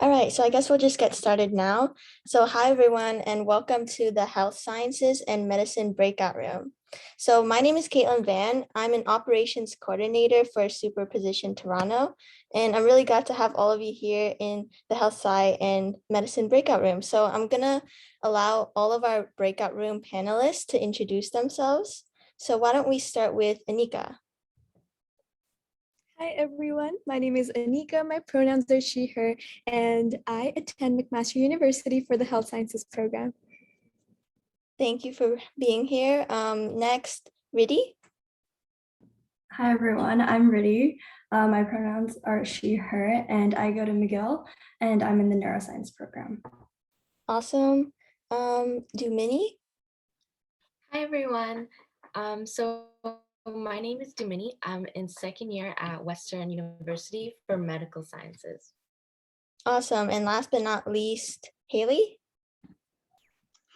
All right, so I guess we'll just get started now. So hi everyone, and welcome to the Health Sciences and Medicine Breakout Room. So my name is Caitlin Van. I'm an operations coordinator for Superposition Toronto, and I'm really glad to have all of you here in the HealthSci and Medicine Breakout Room. So I'm gonna allow all of our breakout room panelists to introduce themselves. So why don't we start with Anika? Hi everyone, my name is Anika, my pronouns are she, her, and I attend McMaster University for the Health Sciences program. Thank you for being here. Next, Riddhi. Hi everyone, I'm Riddhi. My pronouns are she, her, and I go to McGill and I'm in the neuroscience program. Awesome. Dumini. Hi everyone. My name is Dumini. I'm in second year at Western University for Medical Sciences. Awesome. And last but not least, Haley.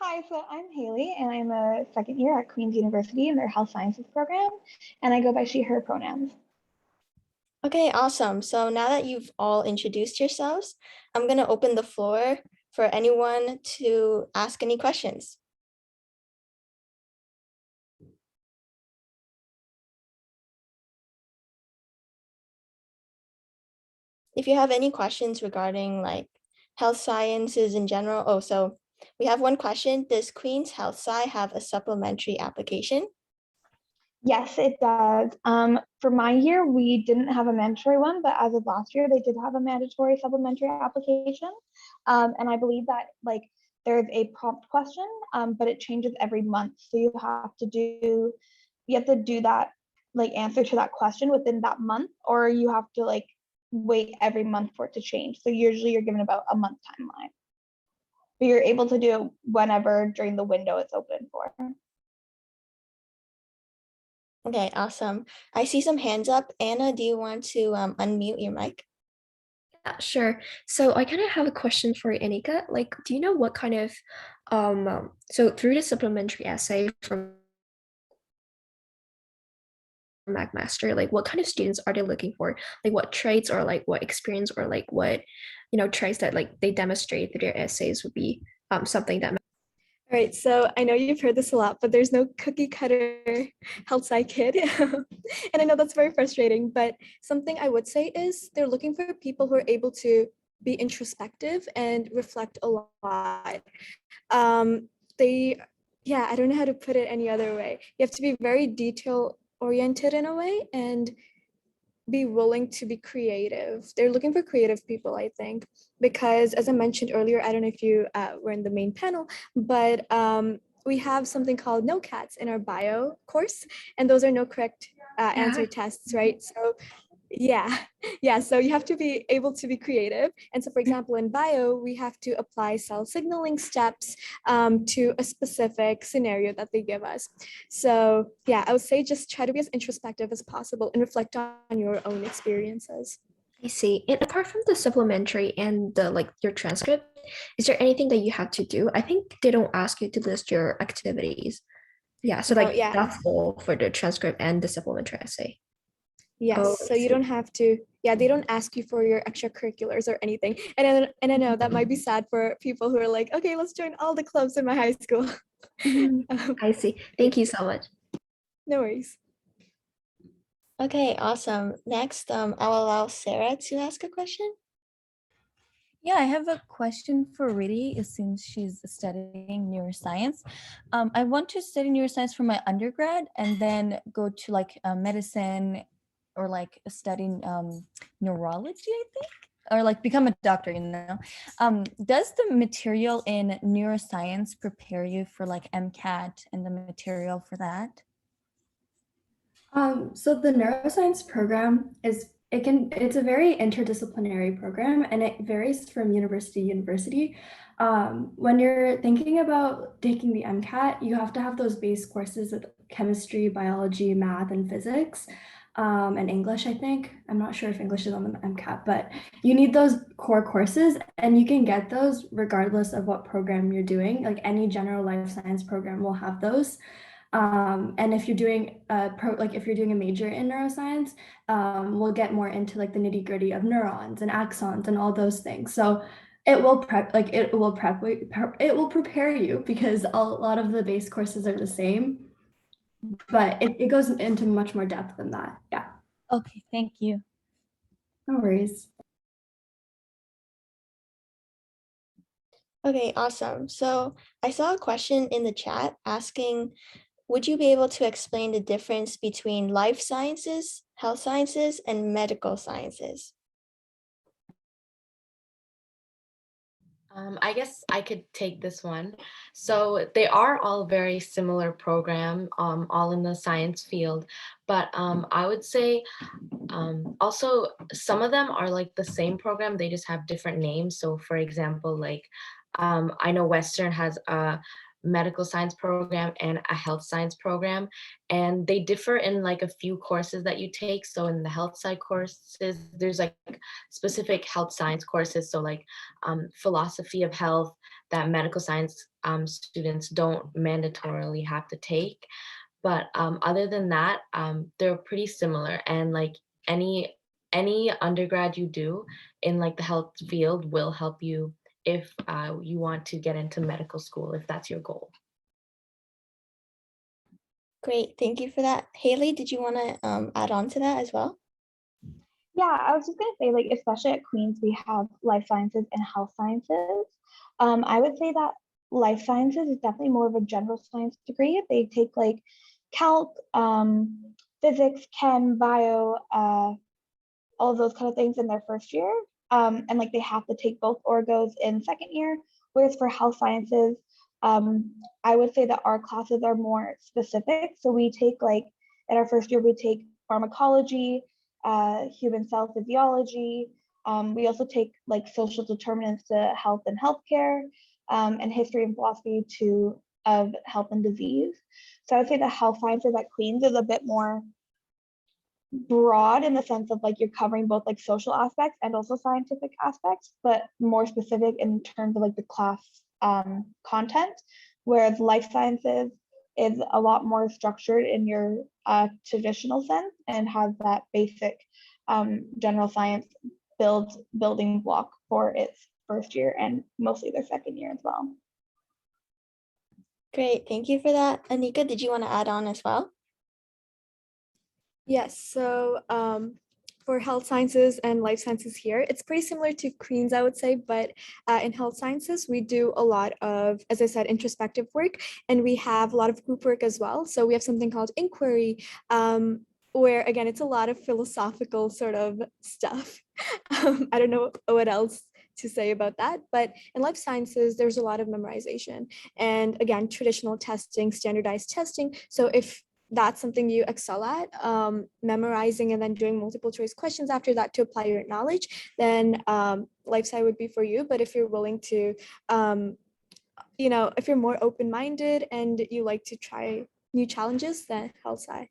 Hi, so I'm Haley, and I'm a second year at Queen's University in their Health Sciences program, and I go by she, her pronouns. Okay, awesome. So now that you've all introduced yourselves, I'm going to open the floor for anyone to ask any questions. If you have any questions regarding like health sciences in general, so we have one question. Does Queen's HealthSci have a supplementary application? Yes, it does. For my year, we didn't have a mandatory one, but as of last year, they did have a mandatory supplementary application. And I believe that there's a prompt question, but it changes every month. So you have to do that answer to that question within that month, or you have to wait every month for it to change. So usually you're given about a month timeline. But you're able to do it whenever during the window it's open for. Okay, awesome. I see some hands up. Anna, do you want to unmute your mic? Yeah, sure. So I kind of have a question for Anika. Like, do you know what kind of, so through the supplementary essay from McMaster, like what kind of students are they looking for? Like what traits or like what experience or like what, traits that like they demonstrate through their essays would be something that. All right, so I know you've heard this a lot, but there's no cookie cutter health sci kid. And I know that's very frustrating, but something I would say is they're looking for people who are able to be introspective and reflect a lot. I don't know how to put it any other way. You have to be very detail oriented in a way and be willing to be creative. They're looking for creative people, I think, because as I mentioned earlier, I don't know if you were in the main panel, but we have something called NOCATs in our bio course, and those are no correct answer tests, right? So so you have to be able to be creative. And so for example, in bio, we have to apply cell signaling steps to a specific scenario that they give us. So I would say just try to be as introspective as possible and reflect on your own experiences. I see. And apart from the supplementary and the like your transcript, is there anything that you have to do? I think they don't ask you to list your activities. Yeah, so that's all for the transcript and the supplementary essay. Yes, so you don't have to, they don't ask you for your extracurriculars or anything. And I know that might be sad for people who are like, okay, let's join all the clubs in my high school. I see. Thank you so much. No worries. Okay, awesome. Next, I'll allow Sara to ask a question. Yeah, I have a question for Riddhi since she's studying neuroscience. I want to study neuroscience for my undergrad and then go to medicine or studying neurology, I think, or become a doctor, Does the material in neuroscience prepare you for MCAT and the material for that? So the neuroscience program it's a very interdisciplinary program and it varies from university to university. When you're thinking about taking the MCAT, you have to have those base courses of chemistry, biology, math, and physics, and English, I think. I'm not sure if English is on the MCAT, but you need those core courses and you can get those regardless of what program you're doing. Like any general life science program will have those. And if you're doing if you're doing a major in neuroscience, we'll get more into like the nitty gritty of neurons and axons and all those things. So it will prepare you, because a lot of the base courses are the same, but it goes into much more depth than that. Yeah. Okay, thank you. No worries. Okay, awesome. So I saw a question in the chat asking, would you be able to explain the difference between life sciences, health sciences, and medical sciences? I guess I could take this one. So they are all very similar program, all in the science field, but I would say also some of them are like the same program, they just have different names. So for example, like I know Western has a medical science program and a health science program, and they differ in like a few courses that you take. So in the HealthSci courses, there's like specific health science courses, so like philosophy of health, that medical science students don't mandatorily have to take. But other than that, they're pretty similar, and like any undergrad you do in like the health field will help you if you want to get into medical school, if that's your goal. Great, thank you for that. Haley, did you want to add on to that as well? Yeah, I was just gonna say, like, especially at Queens, we have life sciences and health sciences. I would say that life sciences is definitely more of a general science degree. They take like calc, physics, chem, bio, all of those kind of things in their first year. And like they have to take both orgos in second year. Whereas for health sciences, I would say that our classes are more specific. So we take like in our first year, we take pharmacology, human cell physiology. We also take like social determinants to health and healthcare, and history and philosophy of health and disease. So I would say the health sciences at Queens is a bit more broad in the sense of like you're covering both like social aspects and also scientific aspects, but more specific in terms of like the class content, whereas life sciences is a lot more structured in your traditional sense and has that basic general science building block for its first year and mostly their second year as well. Great, thank you for that. Anika, did you want to add on as well? Yes, so for health sciences and life sciences here, it's pretty similar to Queens, I would say, but in health sciences, we do a lot of, as I said, introspective work, and we have a lot of group work as well. So we have something called inquiry, where again, it's a lot of philosophical sort of stuff. I don't know what else to say about that, but in life sciences, there's a lot of memorization and again, traditional testing, standardized testing. So if that's something you excel at, memorizing and then doing multiple choice questions after that to apply your knowledge, then life sci would be for you. But if you're willing to, if you're more open-minded and you like to try new challenges, then health sci.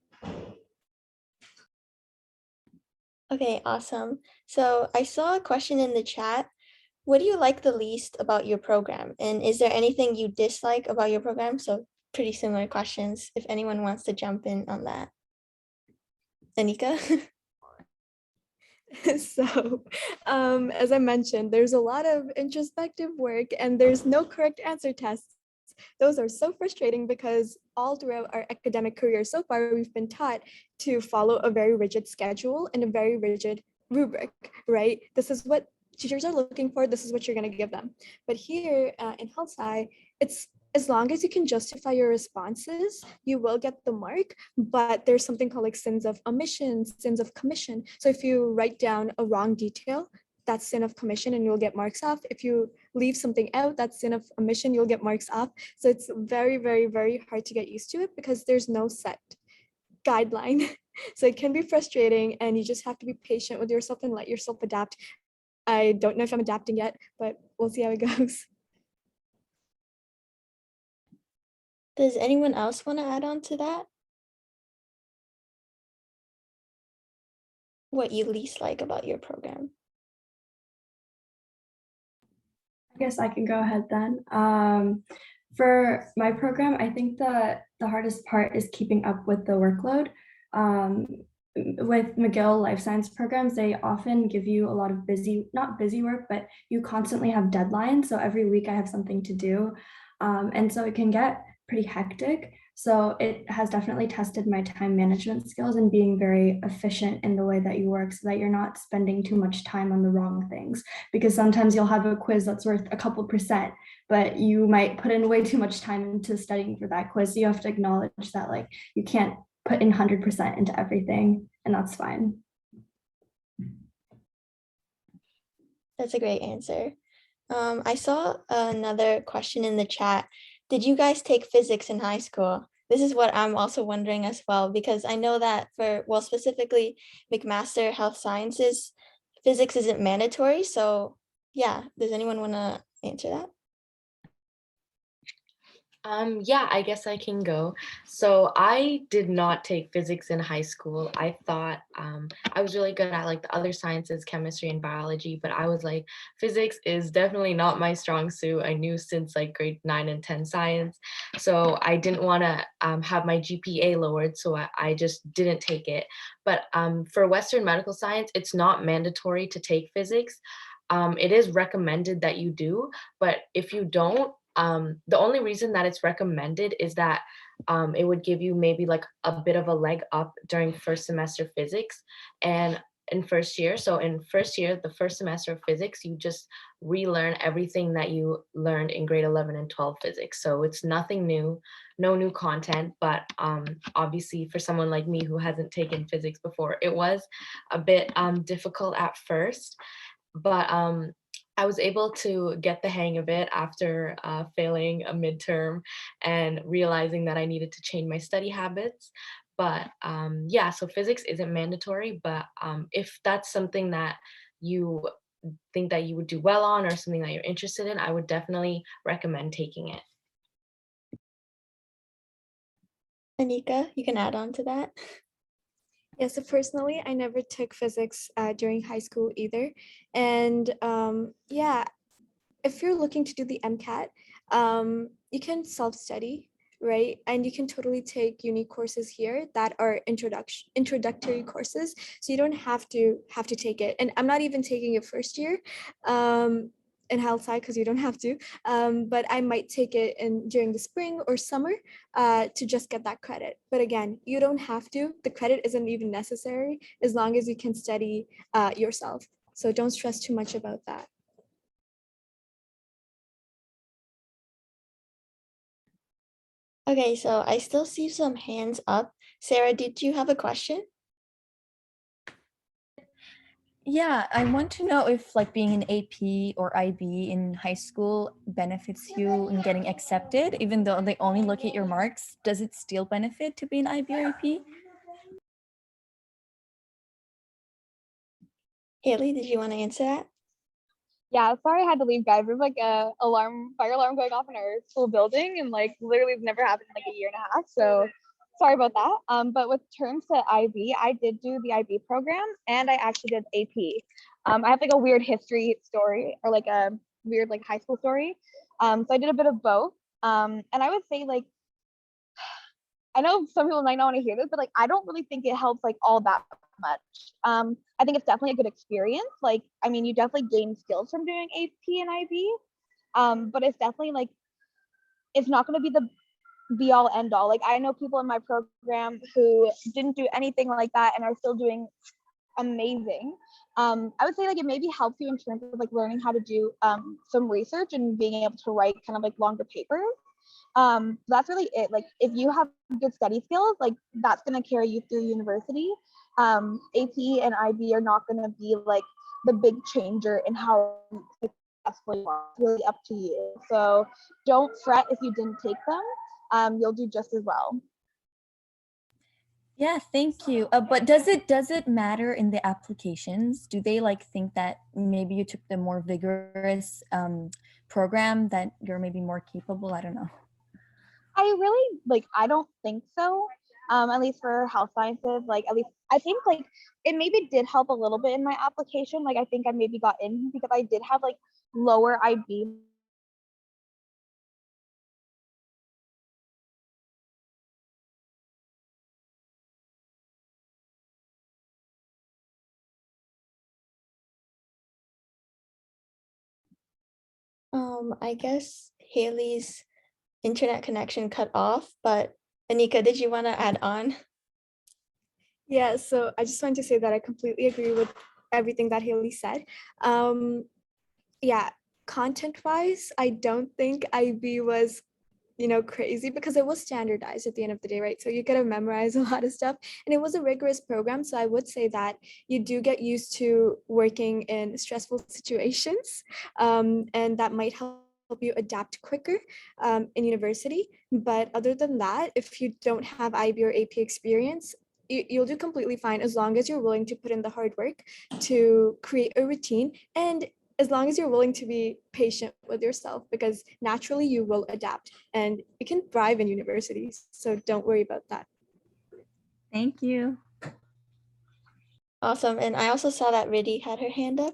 Okay, awesome. So I saw a question in the chat. What do you like the least about your program? And is there anything you dislike about your program? So pretty similar questions if anyone wants to jump in on that. Anika? So as I mentioned, there's a lot of introspective work and there's no correct answer tests. Those are so frustrating because all throughout our academic career so far, we've been taught to follow a very rigid schedule and a very rigid rubric, right? This is what teachers are looking for. This is what you're going to give them. But here in HealthSci, it's as long as you can justify your responses, you will get the mark, but there's something called like sins of omission, sins of commission. So if you write down a wrong detail, that's sin of commission and you'll get marks off. If you leave something out, that's sin of omission, you'll get marks off. So it's very, very, very hard to get used to it because there's no set guideline. So it can be frustrating and you just have to be patient with yourself and let yourself adapt. I don't know if I'm adapting yet, but we'll see how it goes. Does anyone else want to add on to that? What you least like about your program? I guess I can go ahead then. For my program, I think the hardest part is keeping up with the workload. With McGill life science programs, they often give you a lot of not busy work, but you constantly have deadlines. So every week I have something to do. And so it can get pretty hectic. So it has definitely tested my time management skills and being very efficient in the way that you work so that you're not spending too much time on the wrong things. Because sometimes you'll have a quiz that's worth a couple percent, but you might put in way too much time into studying for that quiz. So you have to acknowledge that like you can't put in 100% into everything, and that's fine. That's a great answer. I saw another question in the chat. Did you guys take physics in high school? This is what I'm also wondering as well, because I know that well, specifically McMaster Health Sciences, physics isn't mandatory. So yeah, does anyone want to answer that? Yeah, I guess I can go. So I did not take physics in high school. I thought I was really good at like the other sciences, chemistry and biology, but I was like, physics is definitely not my strong suit. I knew since like grade 9 and 10 science. So I didn't want to have my GPA lowered, so I just didn't take it. But for Western medical science, it's not mandatory to take physics. It is recommended that you do, but if you don't, the only reason that it's recommended is that it would give you maybe like a bit of a leg up during first semester physics and in first year. So in first year, the first semester of physics, you just relearn everything that you learned in grade 11 and 12 physics. So it's nothing new, no new content, but obviously for someone like me who hasn't taken physics before, it was a bit difficult at first, but I was able to get the hang of it after failing a midterm and realizing that I needed to change my study habits. But yeah, so physics isn't mandatory, but if that's something that you think that you would do well on or something that you're interested in, I would definitely recommend taking it. Anika, you can add on to that. Yeah, so personally, I never took physics during high school either. And yeah, if you're looking to do the MCAT, you can self-study, right? And you can totally take uni courses here that are introductory courses. So you don't have to take it. And I'm not even taking it first year in HealthSci because you don't have to. But I might take it during the spring or summer to just get that credit. But again, you don't have to. The credit isn't even necessary as long as you can study yourself. So don't stress too much about that. Okay, so I still see some hands up. Sarah, did you have a question? Yeah, I want to know if like being an AP or IB in high school benefits you in getting accepted, even though they only look at your marks. Does it still benefit to be an IB or AP? Haley, did you want to answer that? Yeah, sorry I had to leave, guys. There's like a fire alarm going off in our school building, and like literally it's never happened in like a year and a half. So sorry about that. But with terms to IB, I did do the IB program and I actually did AP. I have like a weird history story or like a weird like high school story. So I did a bit of both. And I would say like I know some people might not want to hear this, but like I don't really think it helps like all that much. I think it's definitely a good experience. Like, I mean, you definitely gain skills from doing AP and IB. But it's definitely like it's not going to be the be all end all. Like I know people in my program who didn't do anything like that and are still doing amazing. I would say like it maybe helps you in terms of like learning how to do some research and being able to write kind of like longer papers. That's really it. Like if you have good study skills, like that's going to carry you through university. AP and IB are not going to be like the big changer in how successful you are. It's really up to you. So don't fret if you didn't take them. You'll do just as well. Yeah, thank you. But does it matter in the applications? Do they like think that maybe you took the more vigorous program that you're maybe more capable? I don't know. I don't think so. At least for health sciences, like at least I think like it maybe did help a little bit in my application. Like I think I maybe got in because I did have like lower IB I guess Haley's internet connection cut off, but Anika, did you want to add on? Yeah, so I just wanted to say that I completely agree with everything that Haley said. Yeah, content-wise, I don't think IB was crazy because it was standardized at the end of the day, right? So you gotta memorize a lot of stuff, and it was a rigorous program. So I would say that you do get used to working in stressful situations, and that might help you adapt quicker in university. But other than that, if you don't have IB or AP experience, you'll do completely fine as long as you're willing to put in the hard work to create a routine, and as long as you're willing to be patient with yourself, because naturally you will adapt and you can thrive in universities. So don't worry about that. Thank you. Awesome. And I also saw that Riddy had her hand up.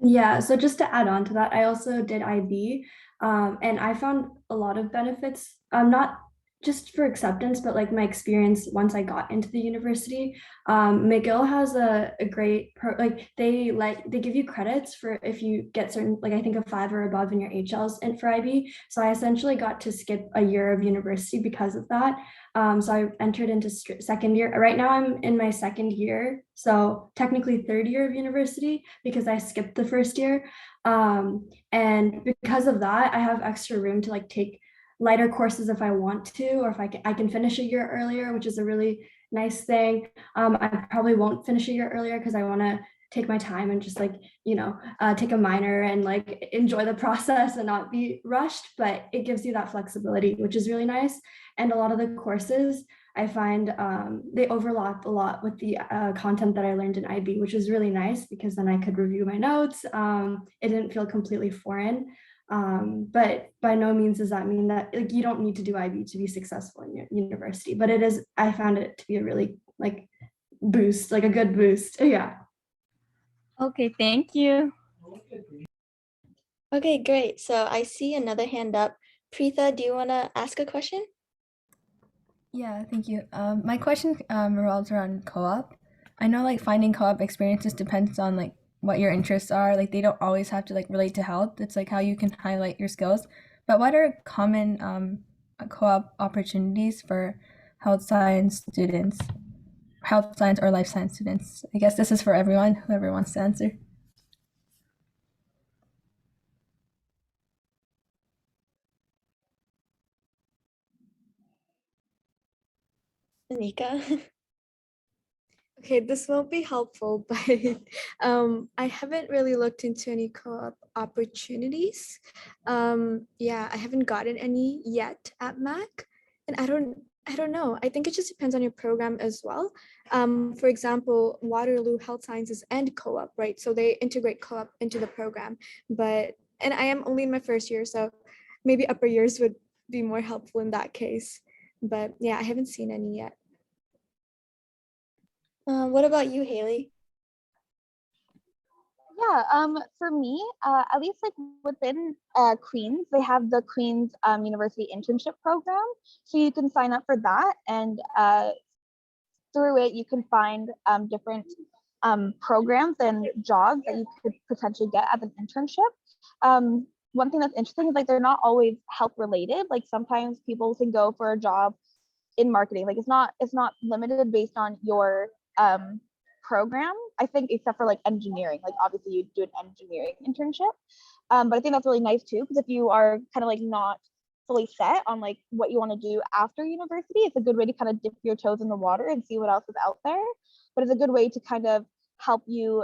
Yeah, so just to add on to that, I also did IB, and I found a lot of benefits, not just for acceptance, but like my experience once I got into the university. McGill has a great they give you credits for if you get certain, like I think a 5 or above in your HLs and for IB. So I essentially got to skip a year of university because of that. So I entered into second year. Right now I'm in my second year, so technically third year of university because I skipped the first year. And because of that, I have extra room to like take lighter courses if I want to, or if I can finish a year earlier, which is a really nice thing. I probably won't finish a year earlier because I want to take my time and just like, take a minor and like enjoy the process and not be rushed, but it gives you that flexibility, which is really nice. And a lot of the courses I find they overlap a lot with the content that I learned in IB, which is really nice because then I could review my notes. It didn't feel completely foreign. But by no means does that mean that like you don't need to do IB to be successful in your university, but I found it to be a really like boost, like a good boost. Yeah. Okay, thank you. Okay, great. So I see another hand up. Preeta, do you want to ask a question? Yeah, thank you. My question revolves around co-op. I know like finding co-op experiences depends on like what your interests are. Like they don't always have to like relate to health. It's like how you can highlight your skills. But what are common co-op opportunities for health science students, health science or life science students? I guess this is for everyone, whoever wants to answer. Anika? Okay, this won't be helpful, but I haven't really looked into any co-op opportunities. Yeah, I haven't gotten any yet at Mac, and I don't know. I think it just depends on your program as well. For example, Waterloo Health Sciences and co-op, right? So they integrate co-op into the program, and I am only in my first year, so maybe upper years would be more helpful in that case. But yeah, I haven't seen any yet. What about you, Haley? Yeah, for me, at least like within Queens, they have the Queens University Internship Program. So you can sign up for that, and through it, you can find different programs and jobs that you could potentially get as an internship. One thing that's interesting is like they're not always health related. Like sometimes people can go for a job in marketing. Like it's not limited based on your program, I think, except for like engineering. Like obviously you do an engineering internship, but I think that's really nice too, because if you are kind of like not fully set on like what you want to do after university, it's a good way to kind of dip your toes in the water and see what else is out there. But it's a good way to kind of help you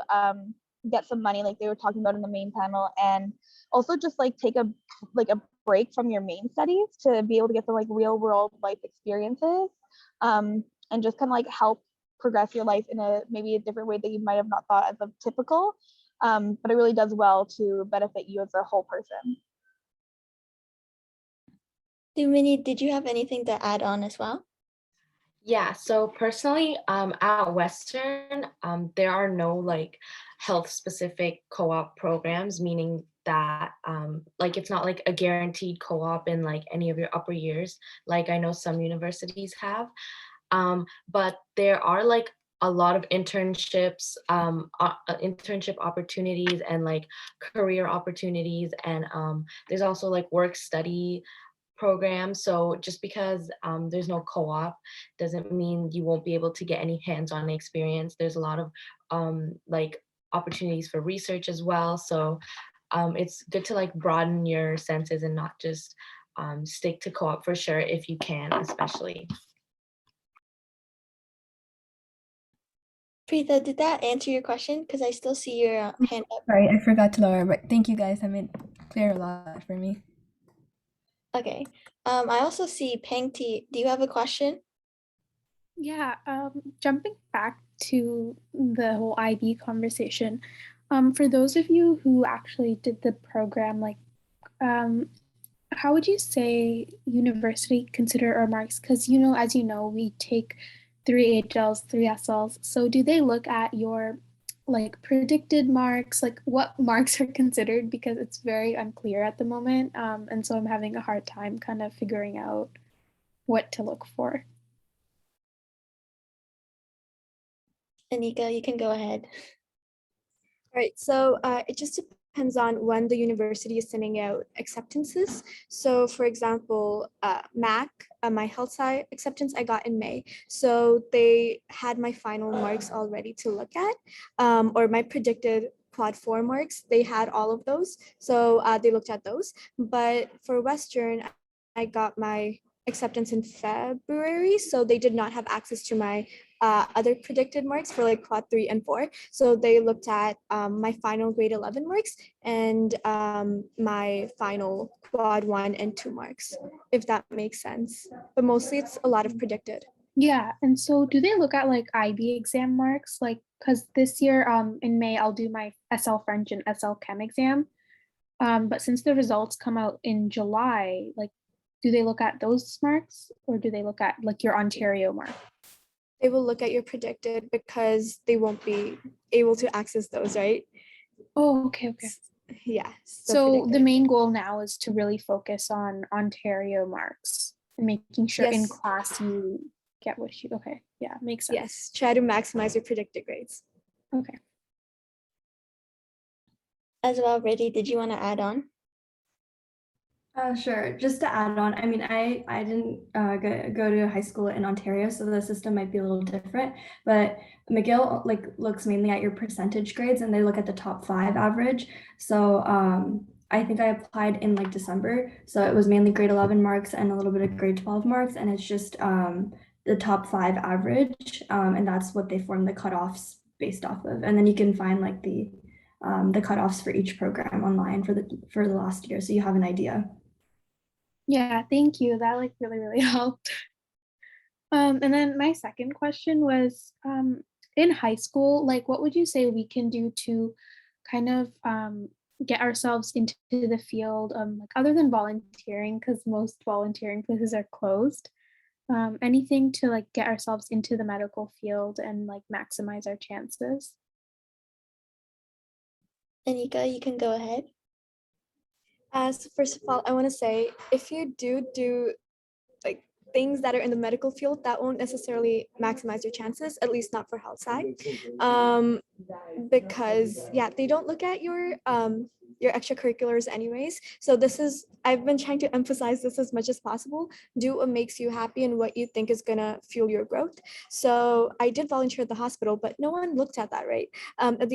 get some money, like they were talking about in the main panel, and also just like take a break from your main studies to be able to get some like real world life experiences, and just kind of like help progress your life in maybe a different way that you might have not thought as a typical, but it really does well to benefit you as a whole person. Minnie, did you have anything to add on as well? Yeah, so personally, at Western, there are no like health specific co-op programs, meaning that like it's not like a guaranteed co-op in like any of your upper years, like I know some universities have. But there are like a lot of internships, internship opportunities and like career opportunities. And there's also like work study programs. So just because there's no co-op doesn't mean you won't be able to get any hands-on experience. There's a lot of like opportunities for research as well. So it's good to like broaden your senses and not just stick to co-op for sure if you can, especially. Preeta, did that answer your question? Because I still see your hand up. Sorry, I forgot to lower, but thank you guys. That made clear a lot for me. Okay. I also see Peng T. Do you have a question? Yeah, jumping back to the whole IB conversation, for those of you who actually did the program, like, how would you say university consider our marks? Because, you know, as you know, we take 3 HLs, 3 SLs. So do they look at your like predicted marks, like what marks are considered? Because it's very unclear at the moment. And so I'm having a hard time kind of figuring out what to look for. Anika, you can go ahead. All right, so it just depends on when the university is sending out acceptances. So for example, MAC, my HealthSci acceptance I got in May. So they had my final marks already to look at, or my predicted quad 4 marks, they had all of those. So they looked at those. But for Western, I got my acceptance in February. So they did not have access to my other predicted marks for like quad 3 and 4. So they looked at my final grade 11 marks and my final quad 1 and 2 marks, if that makes sense. But mostly it's a lot of predicted. Yeah, and so do they look at like IB exam marks? Like, because this year in May, I'll do my SL French and SL Chem exam. But since the results come out in July, like, do they look at those marks or do they look at like your Ontario mark? They will look at your predicted because they won't be able to access those, right? Oh, okay. Yeah. So the main goal now is to really focus on Ontario marks and making sure in class you get what you, okay. Yeah, makes sense. Yes, try to maximize your predicted grades. Okay. As well, Riddhi, did you want to add on? Sure. Just to add on, I mean, I didn't go to high school in Ontario, so the system might be a little different. But McGill like looks mainly at your percentage grades, and they look at the top 5 average. So I think I applied in like December, so it was mainly grade 11 marks and a little bit of grade 12 marks, and it's just the top 5 average, and that's what they form the cutoffs based off of. And then you can find like the cutoffs for each program online for the last year, so you have an idea. Yeah, thank you. That like really helped. And then my second question was, in high school, like what would you say we can do to kind of get ourselves into the field, like other than volunteering, because most volunteering places are closed. Anything to like get ourselves into the medical field and like maximize our chances? Anika, you can go ahead. So first of all, I want to say if you do like things that are in the medical field, that won't necessarily maximize your chances, at least not for HealthSci. Because yeah, they don't look at your extracurriculars anyways. So I've been trying to emphasize this as much as possible. Do what makes you happy and what you think is gonna fuel your growth. So I did volunteer at the hospital, but no one looked at that, right? At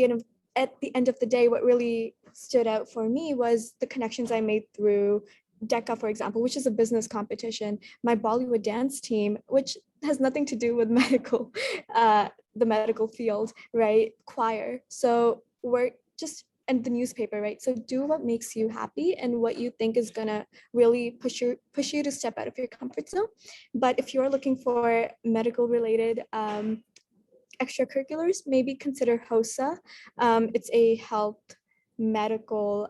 the end of the day, what really stood out for me was the connections I made through DECA, for example, which is a business competition, my Bollywood dance team, which has nothing to do with medical, the medical field, right? Choir. So and the newspaper, right? So do what makes you happy and what you think is gonna really push you to step out of your comfort zone. But if you're looking for medical related extracurriculars, maybe consider HOSA. It's a health medical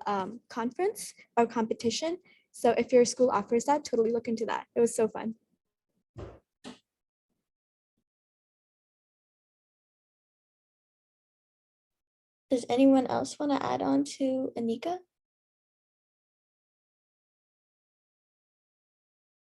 conference or competition. So if your school offers that, totally look into that. It was so fun. Does anyone else want to add on to Anika?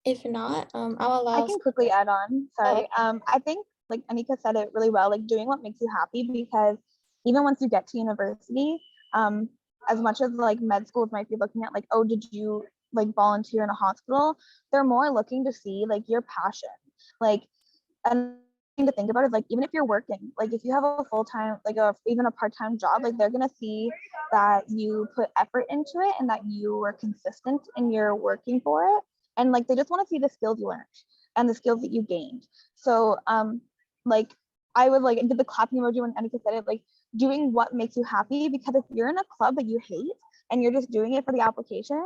If not, I'll allow. I can quickly add on. Sorry. I think like Anika said it really well, like doing what makes you happy, because even once you get to university, as much as like med schools might be looking at like, oh, did you like volunteer in a hospital, they're more looking to see like your passion. Like, and thing to think about is like, even if you're working, like if you have a full-time, like even a part-time job, like they're gonna see that you put effort into it and that you were consistent in your working for it, and like they just want to see the skills you learned and the skills that you gained. So like I would like did the clapping emoji when Anika said it, like doing what makes you happy, because if you're in a club that you hate and you're just doing it for the application,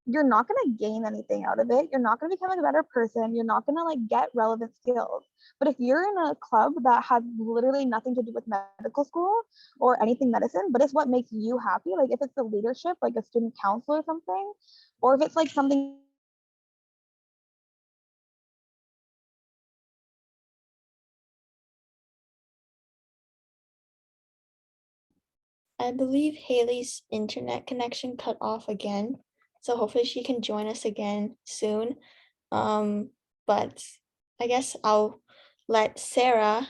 you're not going to gain anything out of it. You're not going to become a better person. You're not going to like get relevant skills. But if you're in a club that has literally nothing to do with medical school or anything medicine, but it's what makes you happy, like if it's the leadership, like a student council or something, or if it's like something. I believe Haley's internet connection cut off again, so hopefully she can join us again soon. But I guess I'll let Sara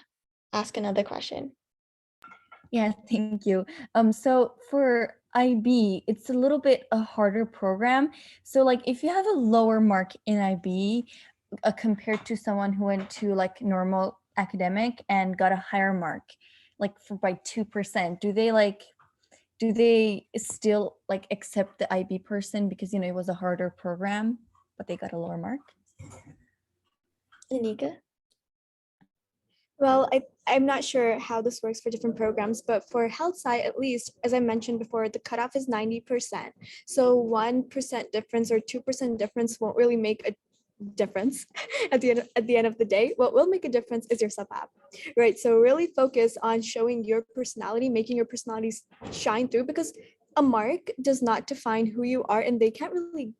ask another question. Yeah, thank you. So for IB, it's a little bit a harder program. So like if you have a lower mark in IB compared to someone who went to like normal academic and got a higher mark, like by 2%, do they still like accept the IB person because it was a harder program, but they got a lower mark? Anika? Well, I'm not sure how this works for different programs, but for HealthSci, at least, as I mentioned before, the cutoff is 90%. So 1% difference or 2% difference won't really make a difference at the end of the day. What will make a difference is your sub-app, right? So really focus on showing your personality, making your personality shine through, because a mark does not define who you are, and they can't really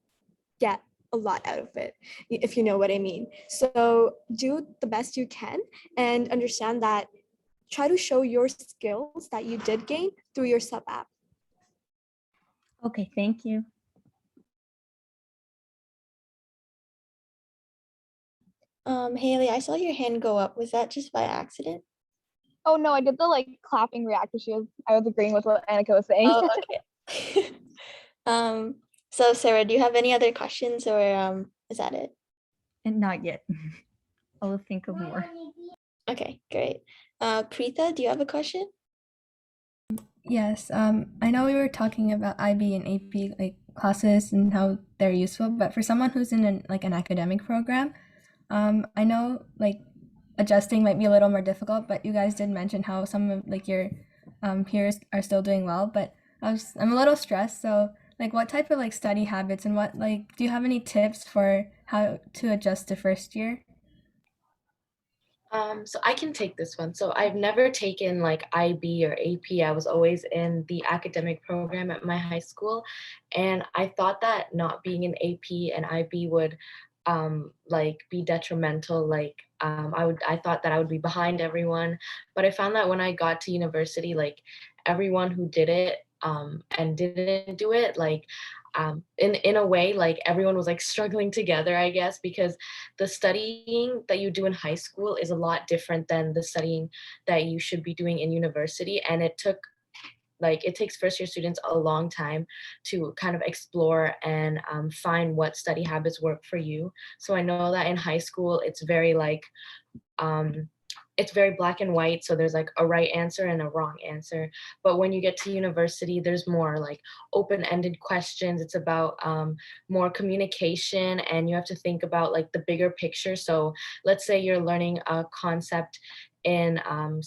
get a lot out of it, if you know what I mean. So do the best you can and understand that, try to show your skills that you did gain through your sub app. Okay, thank you. Haley, I saw your hand go up. Was that just by accident? Oh no, I did the like clapping reaction. I was agreeing with what Anika was saying. Oh, okay. So Sara, do you have any other questions, or is that it? And not yet. I'll think of more. Okay, great. Preeta, do you have a question? Yes, I know we were talking about IB and AP like classes and how they're useful, but for someone who's in an academic program, I know like adjusting might be a little more difficult, but you guys did mention how some of like your peers are still doing well, but I'm a little stressed. So like what type of like study habits and what like do you have any tips for how to adjust to first year? So I can take this one. So I've never taken like IB or AP. I was always in the academic program at my high school. And I thought that not being in AP and IB would like be detrimental. Like I thought that I would be behind everyone. But I found that when I got to university, like everyone who did it and didn't do it, like in a way, like everyone was like struggling together, I guess, because the studying that you do in high school is a lot different than the studying that you should be doing in university. And it takes first year students a long time to kind of explore and find what study habits work for you. So I know that in high school, it's very black and white. So there's like a right answer and a wrong answer. But when you get to university, there's more like open-ended questions. It's about more communication, and you have to think about like the bigger picture. So let's say you're learning a concept in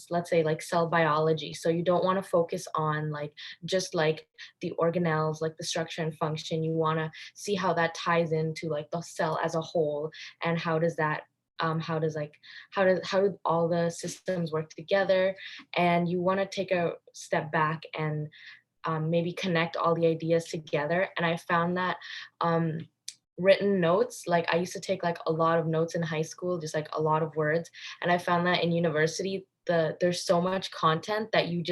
let's say like cell biology. So you don't want to focus on like just like the organelles, like the structure and function. You want to see how that ties into like the cell as a whole, and how do all the systems work together. And you want to take a step back and maybe connect all the ideas together. And I found that written notes, like I used to take like a lot of notes in high school, just like a lot of words, and I found that in university there's so much content that you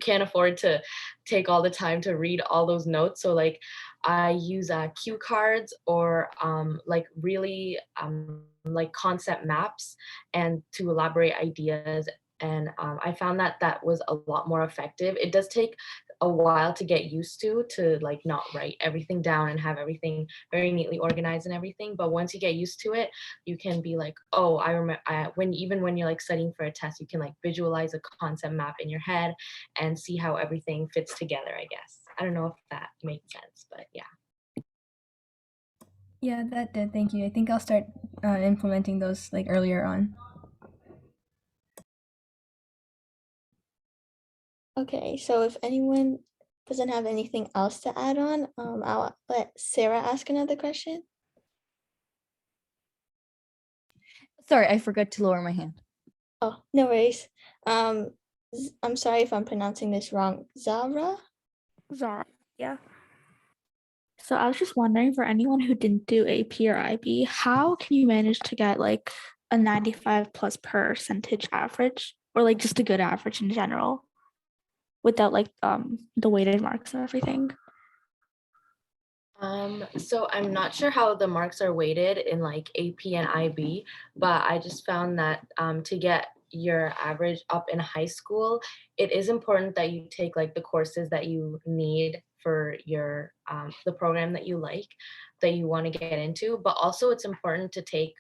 can't afford to take all the time to read all those notes. So like I use cue cards or like really like concept maps and to elaborate ideas. And I found that that was a lot more effective. It does take a while to get used to like not write everything down and have everything very neatly organized and everything. But once you get used to it, you can be like, oh, I remember when you're like studying for a test, you can like visualize a concept map in your head and see how everything fits together, I guess. I don't know if that makes sense, but yeah. Yeah, that did. Thank you. I think I'll start implementing those like earlier on. Okay, so if anyone doesn't have anything else to add on, I'll let Sarah ask another question. Sorry, I forgot to lower my hand. Oh, no worries. I'm sorry if I'm pronouncing this wrong. Zara? Zara, yeah. So I was just wondering, for anyone who didn't do AP or IB, how can you manage to get like a 95+ percentage average, or like just a good average in general, without like the weighted marks and everything? So I'm not sure how the marks are weighted in like AP and IB, but I just found that to get your average up in high school, it is important that you take like the courses that you need for your the program that you like, that you want to get into. But also it's important to take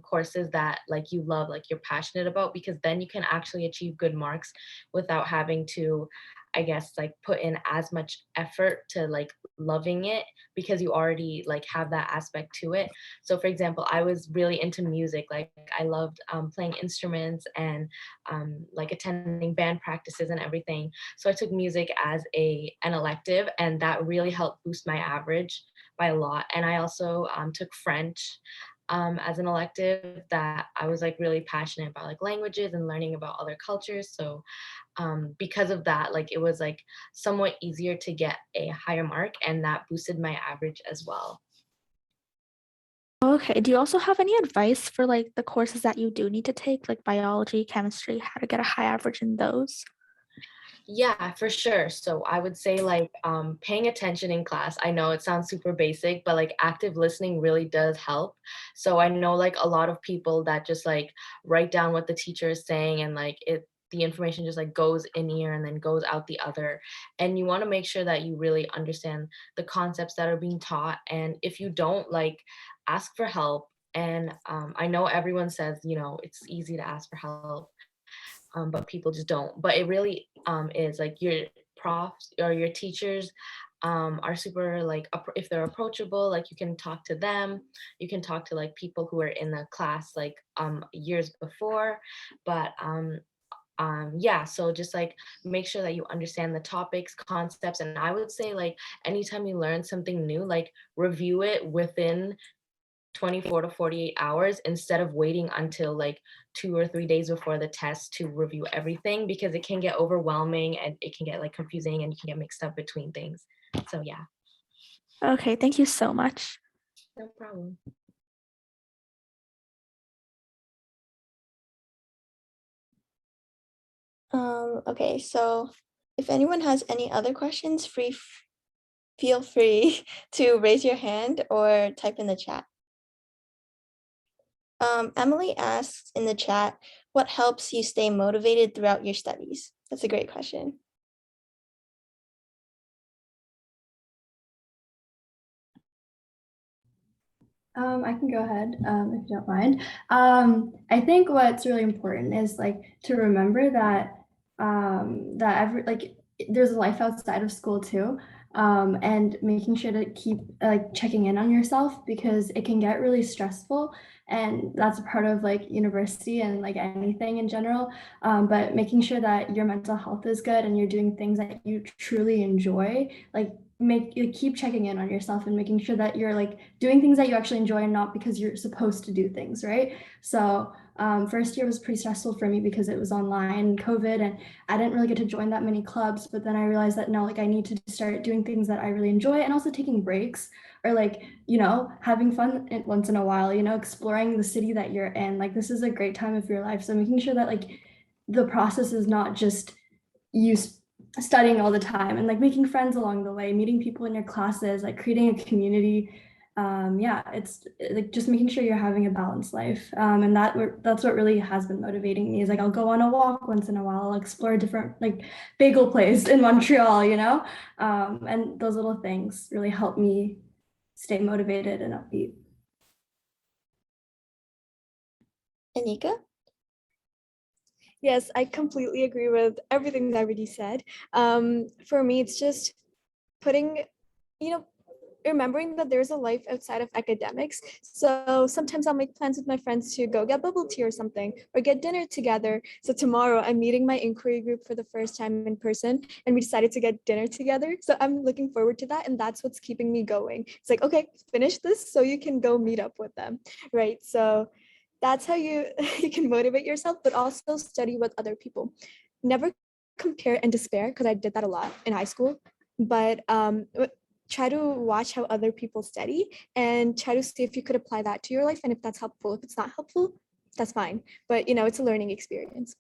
courses that like you love, like you're passionate about, because then you can actually achieve good marks without having to, I guess, like put in as much effort to like loving it, because you already like have that aspect to it. So for example, I was really into music. Like I loved playing instruments and like attending band practices and everything. So I took music as an elective, and that really helped boost my average by a lot. And I also took French as an elective, that I was like really passionate about like languages and learning about other cultures. So because of that, like it was like somewhat easier to get a higher mark, and that boosted my average as well. Okay, do you also have any advice for like the courses that you do need to take, like biology, chemistry, how to get a high average in those? Yeah, for sure. So I would say like paying attention in class. I know it sounds super basic, but like active listening really does help. So I know like a lot of people that just like write down what the teacher is saying, and like the information just like goes in ear and then goes out the other. And you want to make sure that you really understand the concepts that are being taught. And if you don't, like ask for help. And I know everyone says, it's easy to ask for help, but people just don't. But it really is like your profs or your teachers are super like if they're approachable, like you can talk to them, you can talk to like people who are in the class like years before. But yeah, so just like make sure that you understand the topics, concepts. And I would say like anytime you learn something new, like review it within 24 to 48 hours, instead of waiting until like 2 or 3 days before the test to review everything, because it can get overwhelming and it can get like confusing and you can get mixed up between things. So yeah. Okay, thank you so much. No problem. Okay, so if anyone has any other questions, feel free to raise your hand or type in the chat. Emily asks in the chat, what helps you stay motivated throughout your studies? That's a great question. I can go ahead if you don't mind. I think what's really important is like to remember that there's a life outside of school too, and making sure to keep like checking in on yourself, because it can get really stressful, and that's a part of like university and like anything in general. But making sure that your mental health is good and you're doing things that you truly enjoy, like keep checking in on yourself and making sure that you're like doing things that you actually enjoy and not because you're supposed to do things, right? So first year was pretty stressful for me because it was online, COVID, and I didn't really get to join that many clubs. But then I realized that no, like I need to start doing things that I really enjoy, and also taking breaks, or like, having fun once in a while, exploring the city that you're in. Like this is a great time of your life. So making sure that like the process is not just you studying all the time, and like making friends along the way, meeting people in your classes, like creating a community, yeah, it's like just making sure you're having a balanced life. And that's what really has been motivating me is like, I'll go on a walk once in a while, I'll explore a different like bagel place in Montreal, you know? And those little things really help me stay motivated and upbeat. Anika? Yes, I completely agree with everything that Rudy said. For me, it's just putting, remembering that there's a life outside of academics. So sometimes I'll make plans with my friends to go get bubble tea or something, or get dinner together. So tomorrow I'm meeting my inquiry group for the first time in person, and we decided to get dinner together. So I'm looking forward to that, and that's what's keeping me going. It's like, okay, finish this so you can go meet up with them, right? So that's how you can motivate yourself, but also study with other people. Never compare and despair, because I did that a lot in high school, but try to watch how other people study and try to see if you could apply that to your life, and if that's helpful. If it's not helpful, that's fine, but it's a learning experience.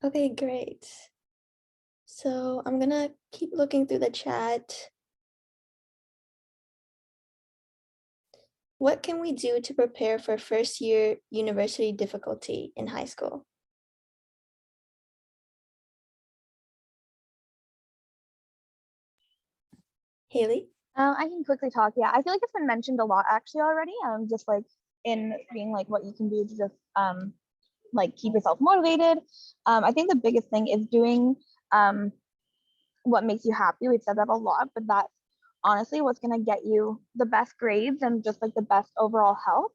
Okay, great. So I'm gonna keep looking through the chat. What can we do to prepare for first year university difficulty in high school? Haley? I can quickly talk. Yeah, I feel like it's been mentioned a lot actually already. Just like in being like what you can do to just like keep yourself motivated. I think the biggest thing is doing what makes you happy. We've said that a lot, but that's honestly what's gonna get you the best grades and just like the best overall health.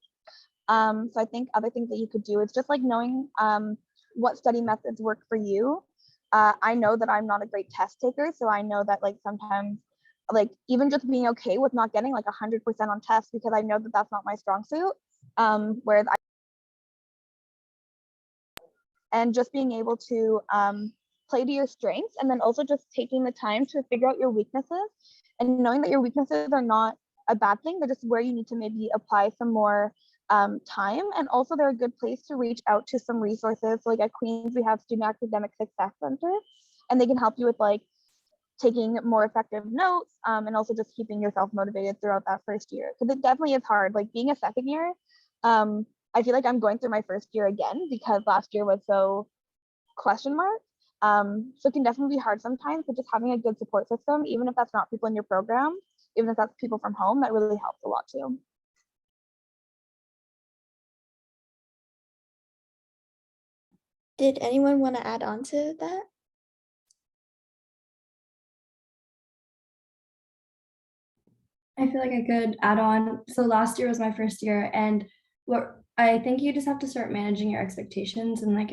So I think other things that you could do is just like knowing what study methods work for you. I know that I'm not a great test taker, so I know that like sometimes like even just being okay with not getting like 100% on tests, because I know that that's not my strong suit. Whereas and just being able to play to your strengths, and then also just taking the time to figure out your weaknesses and knowing that your weaknesses are not a bad thing. They're just where you need to maybe apply some more time. And also they're a good place to reach out to some resources. So like at Queen's, we have Student Academic Success Center, and they can help you with like taking more effective notes and also just keeping yourself motivated throughout that first year. Because it definitely is hard. Like being a second year, I feel like I'm going through my first year again because last year was so question mark. So it can definitely be hard sometimes, but just having a good support system, even if that's not people in your program, even if that's people from home, that really helps a lot too. Did anyone want to add on to that? I feel like I could add on. So last year was my first year, and what I think you just have to start managing your expectations. And like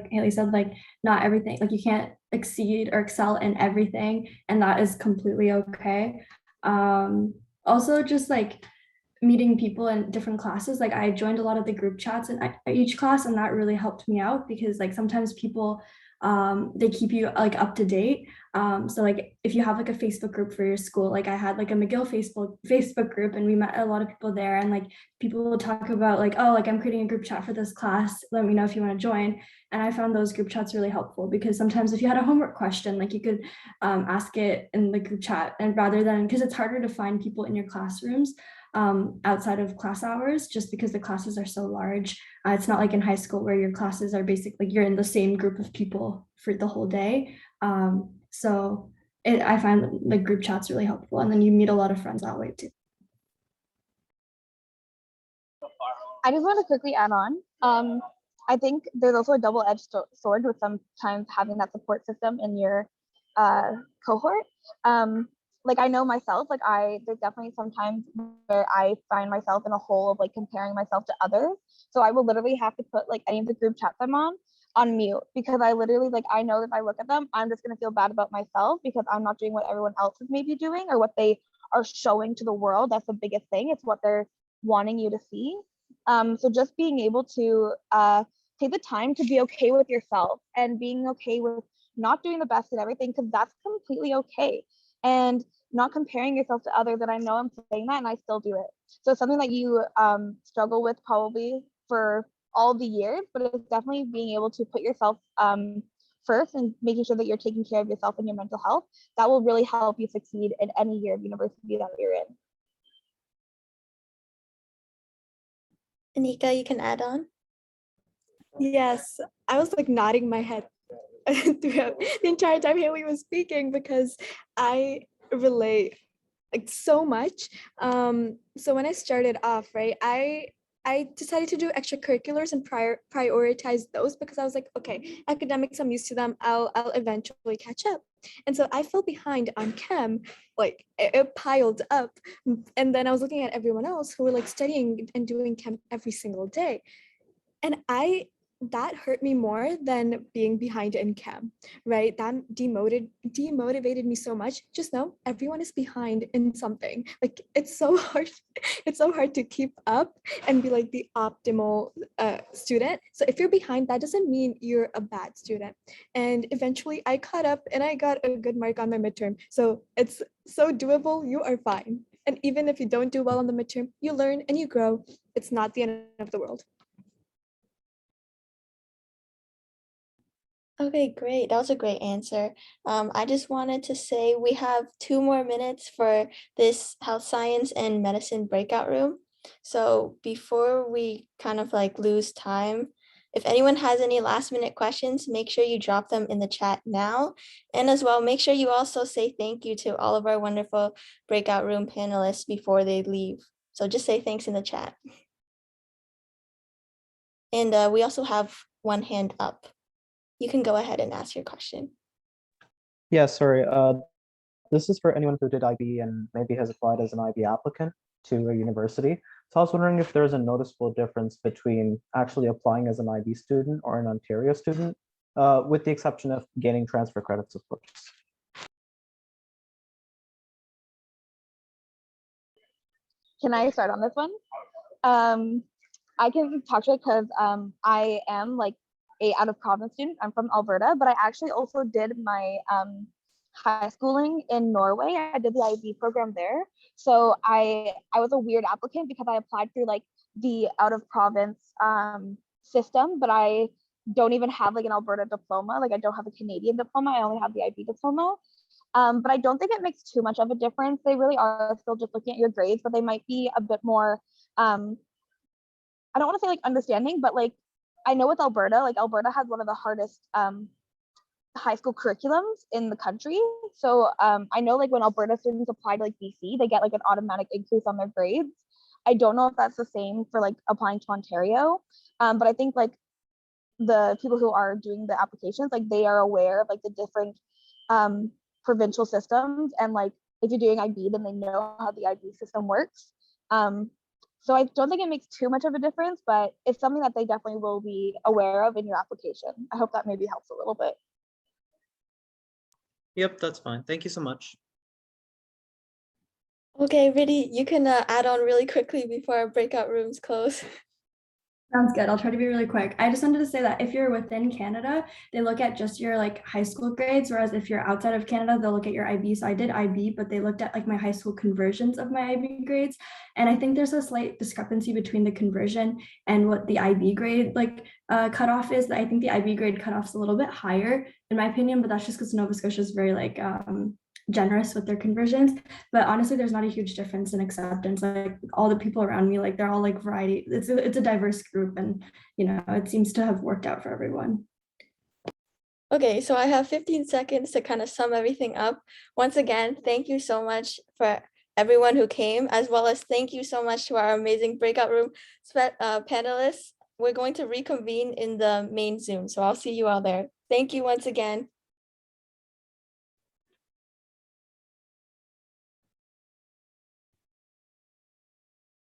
Haley said, like not everything, like you can't exceed or excel in everything, and that is completely okay. Also just like meeting people in different classes. Like I joined a lot of the group chats in each class, and that really helped me out because like sometimes people they keep you like up to date. So like if you have like a Facebook group for your school, like I had like a McGill Facebook group, and we met a lot of people there, and like people will talk about like, oh, like I'm creating a group chat for this class, let me know if you want to join. And I found those group chats really helpful because sometimes if you had a homework question, like you could ask it in the group chat, and rather than, because it's harder to find people in your classrooms outside of class hours, just because the classes are so large. It's not like in high school where your classes are basically, you're in the same group of people for the whole day. So I find the group chats really helpful, and then you meet a lot of friends that way too. I just want to quickly add on. I think there's also a double-edged sword with sometimes having that support system in your cohort. Like I know myself, like there's definitely sometimes where I find myself in a hole of like comparing myself to others. So I will literally have to put like any of the group chats I'm on mute, because I literally like, I know that if I look at them, I'm just gonna feel bad about myself because I'm not doing what everyone else is maybe doing or what they are showing to the world. That's the biggest thing. It's what they're wanting you to see. So just being able to take the time to be okay with yourself and being okay with not doing the best at everything, because that's completely okay. And not comparing yourself to others. And I know I'm saying that and I still do it. So it's something that you struggle with probably for all the years, but it's definitely being able to put yourself first and making sure that you're taking care of yourself and your mental health, that will really help you succeed in any year of university that you're in. Anika, you can add on. Yes, I was like nodding my head throughout the entire time Haley was speaking because I relate like so much. So when I started off, right, I decided to do extracurriculars and prioritize those because I was like, okay, academics, I'm used to them. I'll eventually catch up. And so I fell behind on chem, like it piled up. And then I was looking at everyone else who were like studying and doing chem every single day. And that hurt me more than being behind in chem, right? That demotivated me so much. Just know everyone is behind in something. Like it's so hard. It's so hard to keep up and be like the optimal student. So if you're behind, that doesn't mean you're a bad student. And eventually I caught up and I got a good mark on my midterm. So it's so doable. You are fine. And even if you don't do well on the midterm, you learn and you grow. It's not the end of the world. Okay, great. That was a great answer. I just wanted to say we have 2 more minutes for this health science and medicine breakout room. So before we kind of like lose time, if anyone has any last minute questions, make sure you drop them in the chat now. And as well, make sure you also say thank you to all of our wonderful breakout room panelists before they leave. So just say thanks in the chat. And we also have one hand up. You can go ahead and ask your question. Yeah, sorry. This is for anyone who did IB and maybe has applied as an IB applicant to a university. So I was wondering if there's a noticeable difference between actually applying as an IB student or an Ontario student, with the exception of gaining transfer credits, of course. Can I start on this one? I can talk to it because I am like a out of province student. I'm from Alberta, but I actually also did my high schooling in Norway. I did the IB program there. So I was a weird applicant because I applied through like the out of province system, but I don't even have like an Alberta diploma. Like I don't have a Canadian diploma. I only have the IB diploma. But I don't think it makes too much of a difference. They really are still just looking at your grades, but they might be a bit more, I don't want to say like understanding, but like I know with Alberta, like Alberta has one of the hardest high school curriculums in the country. So I know like when Alberta students apply to like BC, they get like an automatic increase on their grades. I don't know if that's the same for like applying to Ontario, but I think like the people who are doing the applications, like they are aware of like the different provincial systems, and like if you're doing IB, then they know how the IB system works. So I don't think it makes too much of a difference, but it's something that they definitely will be aware of in your application. I hope that maybe helps a little bit. Yep, that's fine. Thank you so much. Okay, Riddhi, you can add on really quickly before our breakout rooms close. Sounds good. I'll try to be really quick. I just wanted to say that if you're within Canada, they look at just your like high school grades, whereas if you're outside of Canada, they'll look at your IB. So I did IB, but they looked at like my high school conversions of my IB grades. And I think there's a slight discrepancy between the conversion and what the IB grade like cutoff is. I think the IB grade cutoff is a little bit higher in my opinion, but that's just because Nova Scotia is very like generous with their conversions. But honestly, there's not a huge difference in acceptance. Like all the people around me, like they're all like variety. It's a diverse group, and you know, it seems to have worked out for everyone. Okay, so I have 15 seconds to kind of sum everything up. Once again, thank you so much for everyone who came, as well as thank you so much to our amazing breakout room panelists. We're going to reconvene in the main Zoom, so I'll see you all there. Thank you once again.